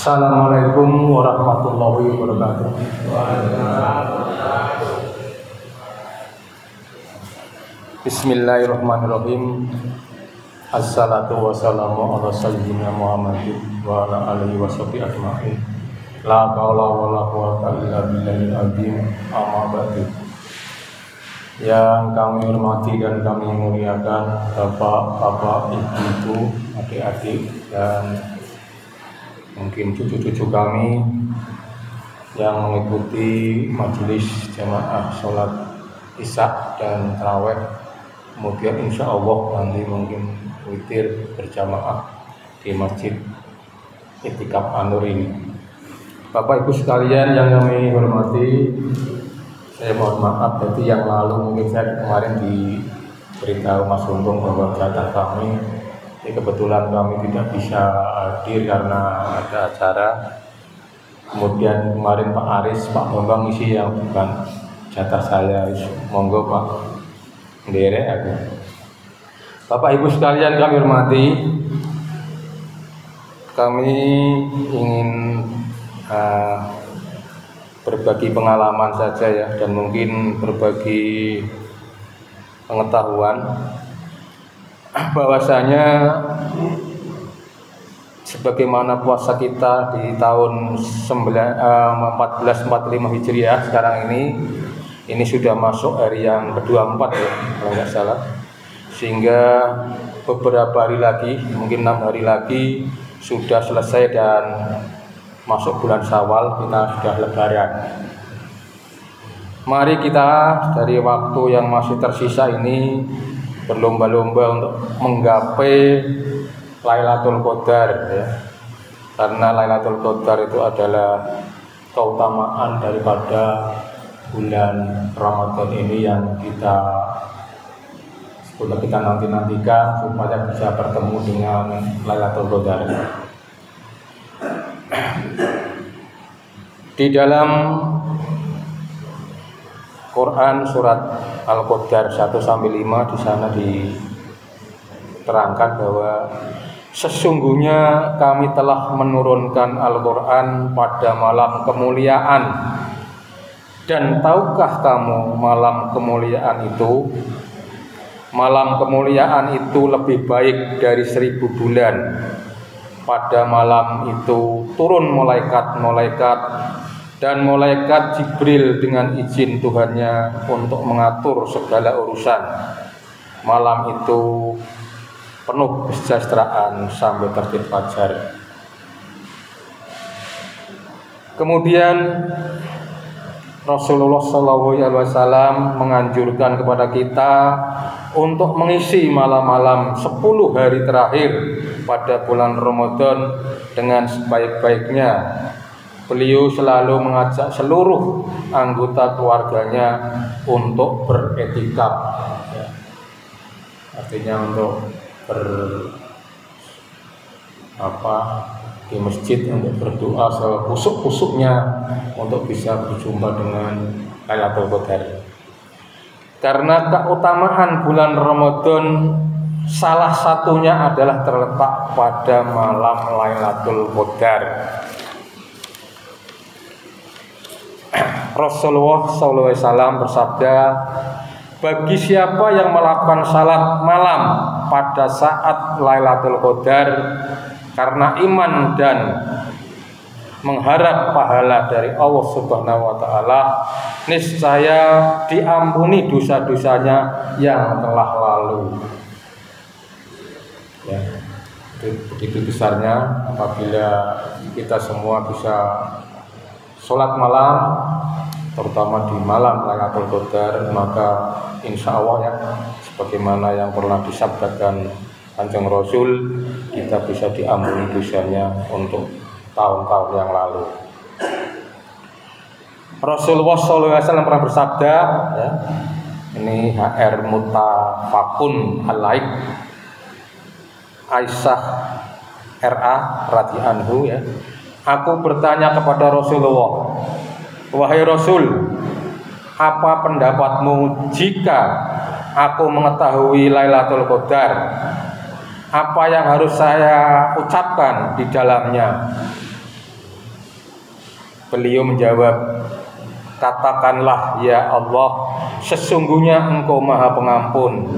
Assalamualaikum warahmatullahi wabarakatuh. Bismillahirrahmanirrahim. Assalatu wassalamu ala sayyidina Muhammadin wa ala alihi washabihi ajma'in. La haula wala quwwata illa billahil azim. Amma ba'du. Yang kami hormati dan kami muliakan bapak-bapak, ibu-ibu, adik-adik, dan mungkin cucu-cucu kami yang mengikuti majelis jamaah sholat isya dan tarawih, kemudian insya Allah nanti mungkin witir berjamaah di masjid Itikaf An-Nur ini. Bapak Ibu sekalian yang kami hormati, saya mohon maaf jadi yang lalu mungkin saya kemarin diberitahu Mas Untung bahwa jatah kami, kebetulan kami tidak bisa hadir karena ada acara. Kemudian kemarin Pak Aris, Pak Bambang isi yang bukan jatah saya. Monggo Pak Ndere aku. Bapak Ibu sekalian kami hormati, kami ingin berbagi pengalaman saja ya, dan mungkin berbagi pengetahuan bahwasanya sebagaimana puasa kita di tahun 1445 Hijriah sekarang ini sudah masuk hari yang ke-24 ya kalau nggak salah, sehingga beberapa hari lagi, mungkin 6 hari lagi sudah selesai dan masuk bulan Syawal, kita sudah lebaran. Mari kita dari waktu yang masih tersisa ini berlomba-lomba untuk menggapai Lailatul Qadar ya. Karena Lailatul Qadar itu adalah keutamaan daripada bulan Ramadan ini yang kita nantikan supaya bisa bertemu dengan Lailatul Qadar. Di dalam Quran surat Al-Qadar 1-5 di sana diterangkan bahwa sesungguhnya kami telah menurunkan Al-Quran pada malam kemuliaan. Dan tahukah kamu malam kemuliaan itu? Malam kemuliaan itu lebih baik dari 1000 bulan. Pada malam itu turun malaikat-malaikat dan malaikat Jibril dengan izin Tuhannya untuk mengatur segala urusan. Malam itu penuh kesejahteraan sampai terbit fajar. Kemudian Rasulullah SAW menganjurkan kepada kita untuk mengisi malam-malam 10 hari terakhir pada bulan Ramadan dengan sebaik-baiknya. Beliau selalu mengajak seluruh anggota keluarganya untuk beretikaf, ya. Artinya untuk di masjid untuk berdoa sekusuk-kusuknya untuk bisa berjumpa dengan Lailatul Qadar. Karena keutamaan bulan Ramadan salah satunya adalah terletak pada malam Lailatul Qadar. Rasulullah SAW bersabda, bagi siapa yang melakukan salat malam pada saat Lailatul Qadar karena iman dan mengharap pahala dari Allah Subhanahu wa taala, niscaya diampuni dosa-dosanya yang telah lalu. Ya, begitu besarnya apabila kita semua bisa sholat malam, terutama di malam Lailatul Qadar, maka insya Allah ya, sebagaimana yang pernah disabdakan Kanjeng Rasul, kita bisa diampuni dosanya untuk tahun-tahun yang lalu. Rasulullah SAW pernah bersabda, ya, ini HR Mutafakun Alaik, Aisyah RA radhiyallahu anhu ya. Aku bertanya kepada Rasulullah, wahai Rasul, apa pendapatmu jika aku mengetahui Lailatul Qadar? Apa yang harus saya ucapkan di dalamnya? Beliau menjawab, katakanlah ya Allah, sesungguhnya Engkau Maha Pengampun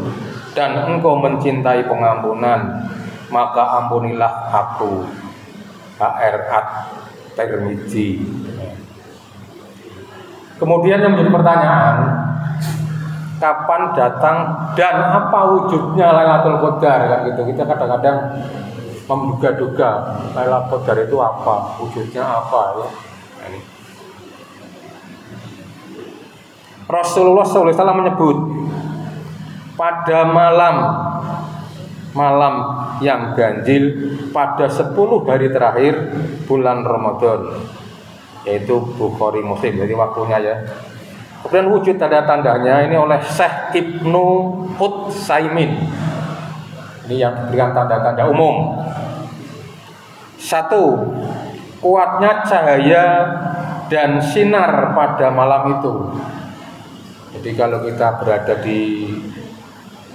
dan Engkau mencintai pengampunan, maka ampunilah aku. HR At-Tirmidzi. Kemudian yang menjadi pertanyaan, kapan datang dan apa wujudnya Lailatul Qadar, kan gitu. Kita kadang-kadang menduga-duga Lailatul Qadar itu apa, wujudnya apa ya. Nah, ini. Rasulullah SAW menyebut pada malam yang ganjil pada 10 hari terakhir bulan Ramadan, yaitu Bukhari Muslim, jadi waktunya ya. Kemudian wujud tanda-tandanya ini oleh Syekh Ibnu Utsaimin. Ini yang diberikan tanda-tanda umum. 1. Kuatnya cahaya dan sinar pada malam itu. Jadi kalau kita berada di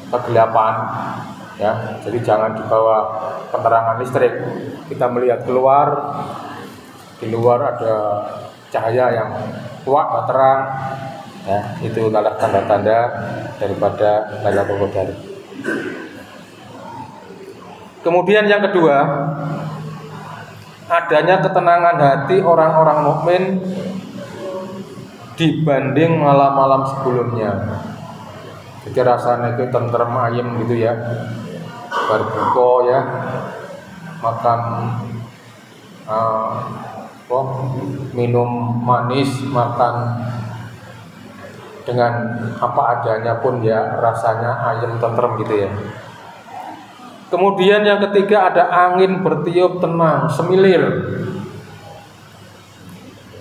kegelapan, ya, jadi jangan di bawah penerangan listrik. Kita melihat keluar, di luar ada cahaya yang kuat dan terang, ya, itu adalah tanda-tanda daripada Lailatul Qadar. Kemudian yang kedua, adanya ketenangan hati orang-orang mukmin dibanding malam-malam sebelumnya. Jadi rasanya itu tentrem ayem gitu ya, berbuka ya, makan minum manis, makan dengan apa adanya pun ya rasanya ayem tentrem gitu ya. Kemudian yang ketiga, ada angin bertiup tenang, semilir.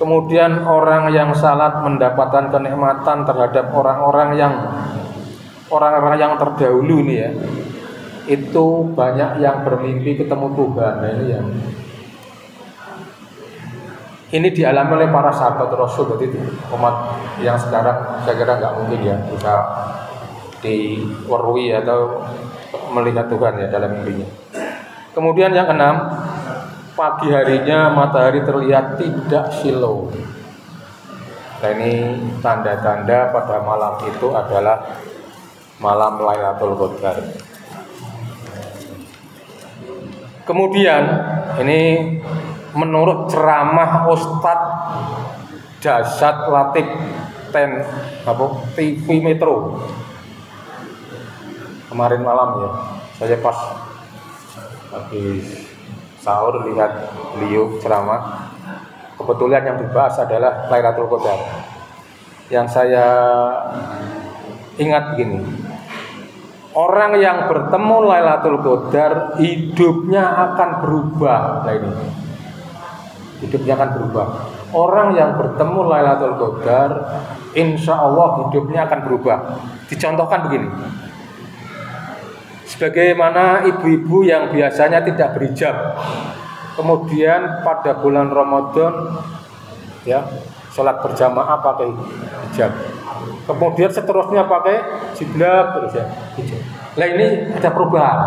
Kemudian orang yang salat mendapatkan kenikmatan terhadap orang-orang yang terdahulu ini ya. Itu banyak yang bermimpi ketemu Tuhan. Nah, ini dialami oleh para sahabat Rasul. Jadi umat yang sekarang saya kira nggak mungkin ya bisa diwerui atau melihat Tuhan ya dalam mimpinya. Kemudian yang keenam, pagi harinya matahari terlihat tidak silau. Nah, ini tanda-tanda pada malam itu adalah malam Lailatul Qadar. Kemudian ini menurut ceramah Ustadz Dasat Latif TV Metro kemarin malam ya, saya pas habis sahur lihat beliau ceramah. Kebetulan yang dibahas adalah Lailatul Qadar. Yang saya ingat begini, orang yang bertemu Lailatul Qadar hidupnya akan berubah. Nah ini, hidupnya akan berubah. Orang yang bertemu Lailatul Qadar, insya Allah hidupnya akan berubah. Dicontohkan begini, sebagaimana ibu-ibu yang biasanya tidak berhijab, kemudian pada bulan Ramadan ya sholat berjamaah pakai hijab, kemudian seterusnya pakai jilbab terus ya hijab. Nah ini ada perubahan.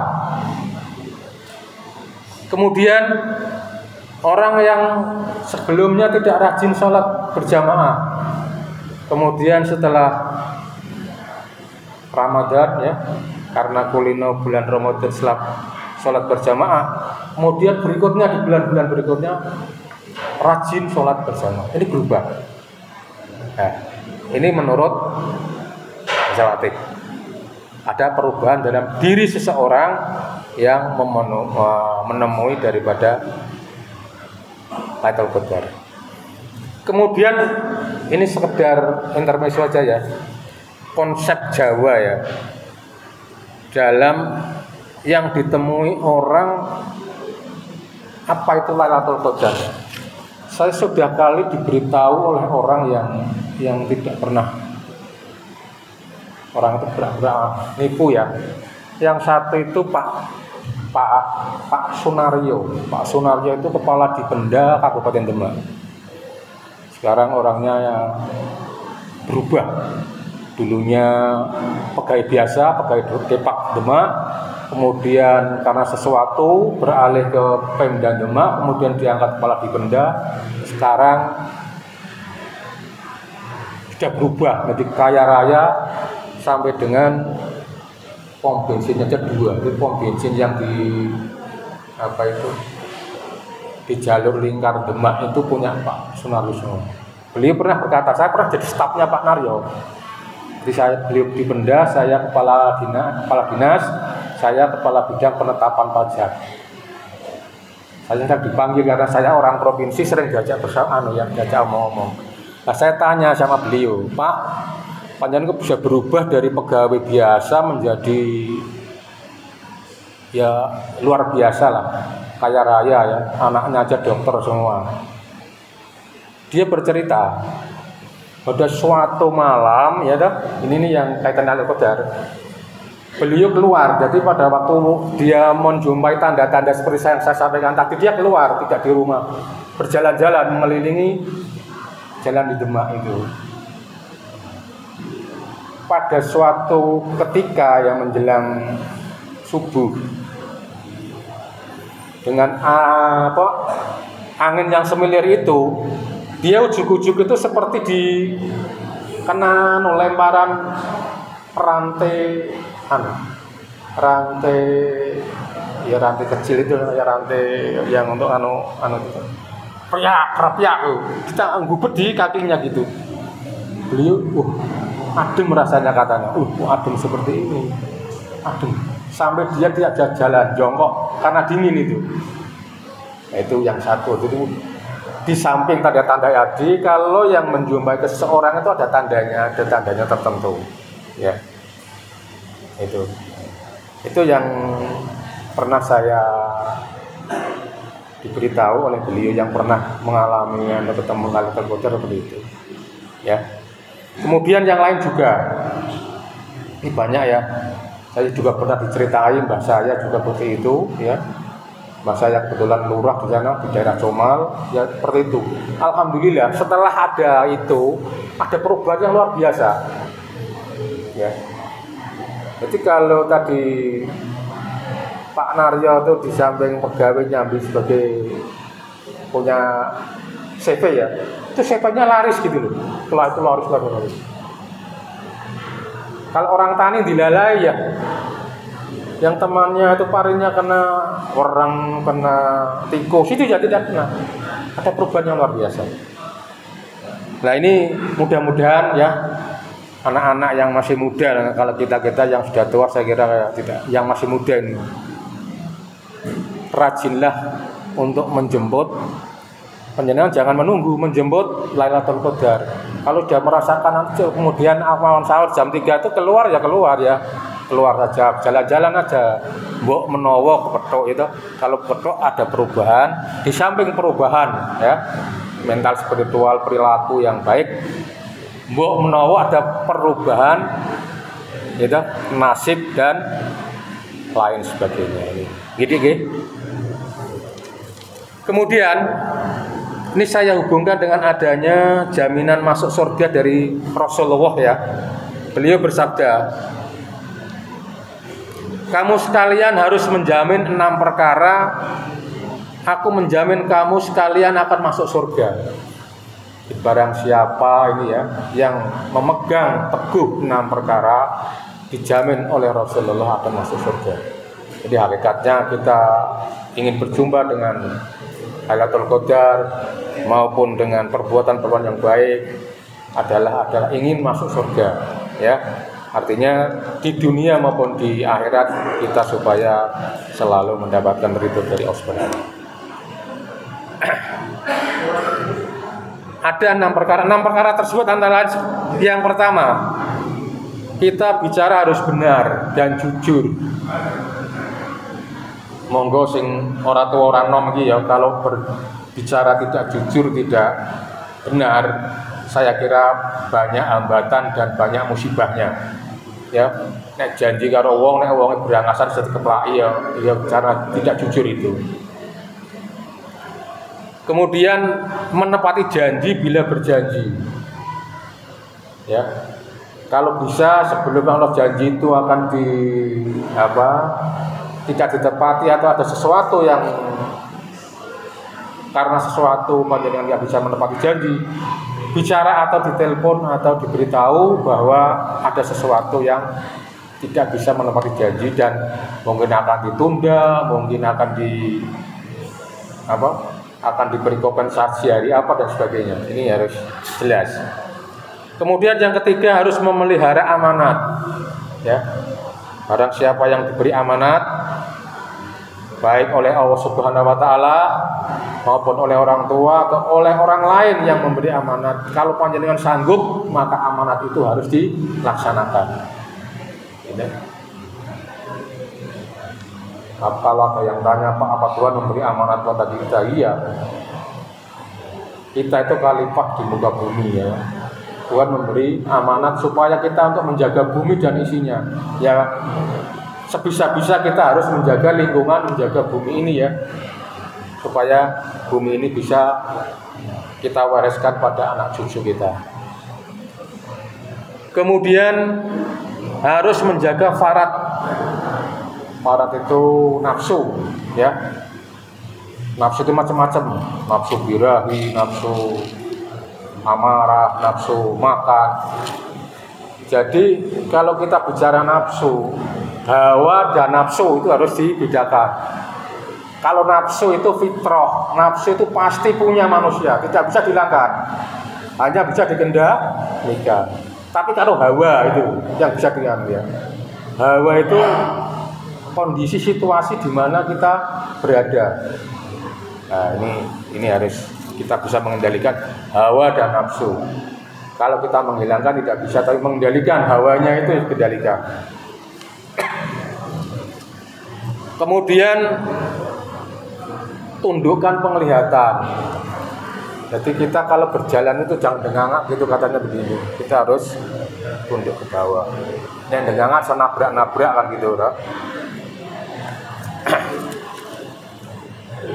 Kemudian orang yang sebelumnya tidak rajin sholat berjamaah, kemudian setelah Ramadan ya, karena kulino bulan Ramadan setelah sholat berjamaah, kemudian berikutnya di bulan-bulan berikutnya rajin sholat berjamaah, ini berubah. Nah, ini menurut Jawatik ada perubahan dalam diri seseorang yang menemui daripada Lailatul Qadar. Kemudian ini sekedar intermezzo aja ya, konsep Jawa ya, dalam yang ditemui orang apa itu Lailatul Qadar. Saya sudah kali diberitahu oleh orang yang tidak pernah, orang itu berak-berak nipu ya. Yang satu itu Pak Sunario. Pak Sunario itu kepala Dipenda Kabupaten Demak. Sekarang orangnya yang berubah. Dulunya pegawai biasa, pegawai Depak Demak, kemudian karena sesuatu beralih ke Pemda Demak, kemudian diangkat kepala Dipenda, sekarang sudah berubah dari kaya raya sampai dengan pom bensin aja 2. Itu pom bensin yang di di jalur lingkar Demak itu punya Pak Sunaryono. Beliau pernah berkata, saya pernah jadi stafnya Pak Naryo. Jadi beliau di Benda, saya kepala dinas, saya kepala bidang penetapan pajak. Saya sedang dipanggil karena saya orang provinsi, sering diajak diajak ngomong. Nah, saya tanya sama beliau, Pak, panjenengan bisa berubah dari pegawai biasa menjadi ya luar biasa lah, kaya raya ya, anaknya aja dokter semua. Dia bercerita pada suatu malam ya ini nih yang kaitan Al-Qadar. Beliau keluar, jadi pada waktu dia menjumpai tanda-tanda seperti saya sampaikan tadi, dia keluar, tidak di rumah, berjalan-jalan mengelilingi jalan di Demak itu. Pada suatu ketika yang menjelang subuh, dengan angin yang semilir itu, dia ujuk-ujuk itu seperti kena lemparan rantai kecil itu ya, rantai yang untuk itu piak kita nggubet di kakinya gitu. Beliau adem rasanya katanya, adem seperti ini, adem sampai dia tidak jalan jongkok karena dingin itu. Nah, itu yang satu. Itu di samping tanda-tanda tadi, kalau yang menjumpai ke seseorang itu ada tandanya tertentu ya. Itu yang pernah saya diberitahu oleh beliau yang pernah mengalami atau ketemu kali tergoda seperti itu ya. Kemudian yang lain juga, ini banyak ya, saya juga pernah diceritain mbah saya juga seperti itu ya. Mbah saya kebetulan lurah di sana di daerah Comal ya, seperti itu. Alhamdulillah setelah ada itu ada perubahan yang luar biasa ya. Jadi kalau tadi Pak Naryo itu di samping pegawai nyambi sebagai punya CV ya, itu CV-nya laris gitu loh. Setelah itu laris. Kalau orang tani dilalai ya, yang temannya itu parinya kena orang, kena tikus, itu ya tidak kena. Ada perubahan yang luar biasa. Nah ini mudah-mudahan ya, anak-anak yang masih muda, kalau kita yang sudah tua saya kira tidak, yang masih muda ini rajinlah untuk menjemput. Panjenengan jangan menunggu, menjemput Lailatul Qadar. Kalau sudah merasakan kemudian awan sahur jam 3 itu keluar saja, jalan-jalan aja. Mbok menawa kepethuk itu, kalau kepethuk ada perubahan, di samping perubahan ya, mental spiritual, perilaku yang baik, mbok menawa ada perubahan itu nasib dan lain sebagainya ini. Gitu. Kemudian ini saya hubungkan dengan adanya jaminan masuk surga dari Rasulullah ya. Beliau bersabda, kamu sekalian harus menjamin 6 perkara. Aku menjamin kamu sekalian akan masuk surga. Barang siapa ini ya yang memegang teguh 6 perkara, dijamin oleh Rasulullah akan masuk surga. Jadi hakikatnya kita ingin berjumpa dengan Lailatul Qadar maupun dengan perbuatan-perbuatan yang baik adalah ingin masuk surga ya. Artinya di dunia maupun di akhirat kita supaya selalu mendapatkan ridho dari Allah Subhanahu. Ada 6 perkara. 6 perkara tersebut antara lain yang pertama, kita bicara harus benar dan jujur. Monggo sing ora tuwa ora nom iki ya, kalau berbicara tidak jujur, tidak benar, saya kira banyak hambatan dan banyak musibahnya. Ya, nek janji karo wong, nek wonge berangasan dadi keplaki ya bicara tidak jujur itu. Kemudian menepati janji bila berjanji. Ya. Kalau bisa sebelum Allah janji itu akan tidak ditepati atau ada sesuatu yang karena sesuatu panjenengan nggak bisa menepati janji, bicara atau ditelepon atau diberitahu bahwa ada sesuatu yang tidak bisa menepati janji dan mungkin akan ditunda, mungkin akan akan diberi kompensasi hari apa dan sebagainya. Ini harus jelas. Kemudian yang ketiga, harus memelihara amanat. Ya, barang siapa yang diberi amanat, baik oleh Allah Subhanahu Wa Taala maupun oleh orang tua atau oleh orang lain yang memberi amanat, kalau panjenengan sanggup, maka amanat itu harus dilaksanakan. Ini. Kalau ada yang tanya, Pak, apa Tuhan memberi amanat pada kita? Iya. Kita itu khalifah di muka bumi, ya. Tuhan memberi amanat supaya kita untuk menjaga bumi dan isinya. Ya, sebisa-bisa kita harus menjaga lingkungan, menjaga bumi ini, ya, supaya bumi ini bisa kita wariskan pada anak cucu kita. Kemudian harus menjaga farad. Farad itu nafsu, ya. Nafsu itu macam-macam. Nafsu birahi, nafsu amarah, nafsu makan. Jadi kalau kita bicara nafsu, hawa dan nafsu itu harus dibedakan. Kalau nafsu itu fitrah, nafsu itu pasti punya manusia, tidak bisa dihilangkan, hanya bisa dikendalikan. Tapi kalau hawa itu yang bisa diambil, ya. Hawa itu kondisi situasi di mana kita berada. Nah, ini harus kita bisa mengendalikan hawa dan nafsu. Kalau kita menghilangkan tidak bisa, tapi mengendalikan hawanya itu dikendalikan. Kemudian tundukkan penglihatan. Jadi kita kalau berjalan itu jangan dengangak gitu, katanya begini. Kita harus tunduk ke bawah. Yang dengangak so nabrak-nabrak kan gitu, kan?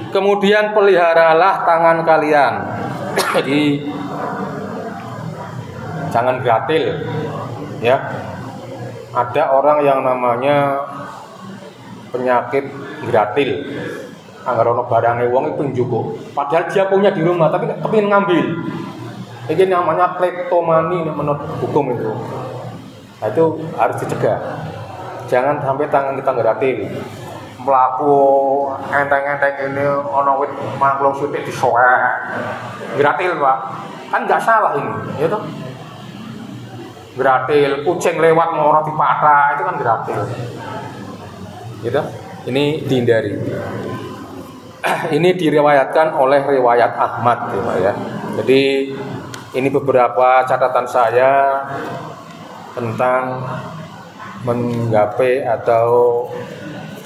Kemudian peliharalah tangan kalian. Jadi jangan gratil, ya. Ada orang yang namanya penyakit gratil. Anggar ono barangnya wong itu njupuk. Padahal dia punya di rumah tapi kepingin ngambil. Ini namanya kleptomani menurut hukum itu. Nah, itu harus dicegah. Jangan sampai tangan kita gratil. Melaku enteng-enteng ini ono wit mangklung sutik disoek. Gratil, Pak. Kan nggak salah ini, ya toh? Gratil, kucing lewat ngorot di patah, itu kan gratil. Gitu? Ini dihindari. Ini diriwayatkan oleh riwayat Ahmad, ya. Jadi ini beberapa catatan saya tentang menggapai atau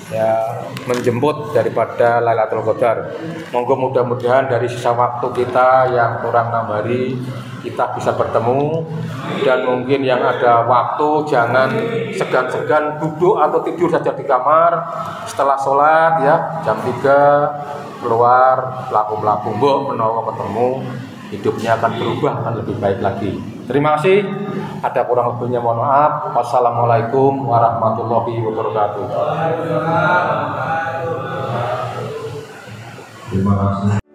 ya menjemput daripada Lailatul Qadar. Monggo mudah-mudahan dari sisa waktu kita yang kurang 6 hari kita bisa bertemu, dan mungkin yang ada waktu jangan segan-segan duduk atau tidur saja di kamar setelah sholat, ya, jam 3 keluar pelaku-pelaku menawa ketemu, hidupnya akan berubah, akan lebih baik lagi. Terima kasih. Ada kurang lebihnya mohon maaf. Wassalamualaikum warahmatullahi wabarakatuh. Terima kasih.